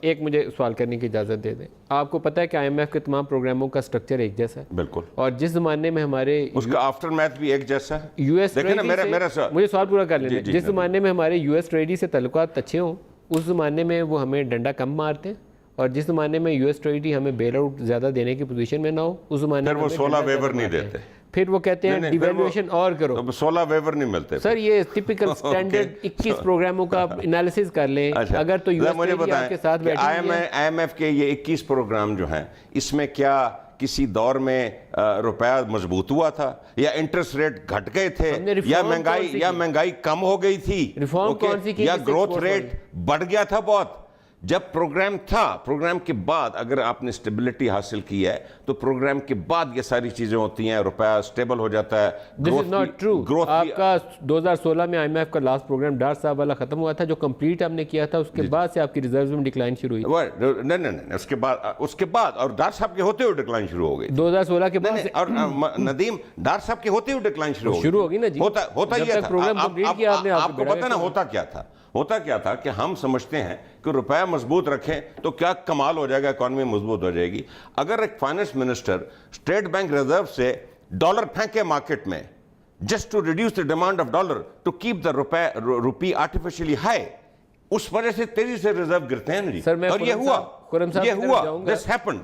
एक मुझे सवाल करने की इजाज़त दे दें। आपको पता है कि IMF के तमाम प्रोग्रामों का स्ट्रक्चर एक जैसा है, बिल्कुल, और जिस ज़माने में हमारे उसका आफ्टर मैथ भी एक जैसा है। यूएस देखिए ना, मेरा मुझे सवाल पूरा कर लेने, जी, जिस ज़माने में हमारे यूएस ट्रेडी से तल्लुकात अच्छे हों, उस ज़माने में वो हमें डंडा कम मारते हैं, और जिस ज़माने में यूएस ट्रेडी हमें बेल आउट ज़्यादा देने की पोजीशन में ना हो, उस ज़माने फिर में वो हमें 16 डंडा वेवर ज़्यादा नहीं मारते हैं। देते। फिर वो कहते हैं डिवैल्यूएशन और करो। तो 16 वेवर नहीं मिलते सर ये टिपिकल स्टैंडर्ड 21 प्रोग्रामों का आप एनालिसिस कर लें। अच्छा, अगर तो यूएस मुझे ट्रेडी बताएं आपके साथ कि बैठी हुई है, IMF के ये 21 प्रोग्राम जो हैं, इसमें क्या किसी दौर में रुपया मजबूत हुआ था, या इंटरेस्ट रेट घट गए थे, या महंगाई कम हो गई थी, रिफॉर्म कौन सी की, या ग्रोथ रेट बढ़ गया था बहुत? जब प्रोग्राम था, प्रोग्राम के बाद अगर आपने स्टेबिलिटी हासिल की है तो प्रोग्राम के बाद ये सारी चीजें होती हैं, रुपया स्टेबल हो जाता है। This is not true. आपका 2016 में IMF का लास्ट प्रोग्राम डार साहब वाला खत्म हुआ था, जो कंप्लीट हमने किया था, उसके बाद से आपकी रिजर्व्स में डिक्लाइन शुरू हुई। नहीं, उसके बाद और डार साहब के होते हुए डिक्लाइन शुरू हो गई 2016 के बाद। और नदीम, डार साहब के होते हुए डिक्लाइन शुरू होगी ना जी। होता ही था। प्रोग्राम कंप्लीट किया आपने, आपको पता ना होता क्या था कि हम समझते हैं कि रुपया मजबूत रखें तो क्या कमाल हो जाएगा, इकॉनमी मजबूत हो जाएगी। अगर एक finance minister state bank reserve से डॉलर फेंके मार्केट में just to reduce the demand of dollar to keep the rupee artificially high, उस वजह से तेजी से रिजर्व गिरते हैं ना जी। सर, मैं और ये हुआ, दिस हैपेंड।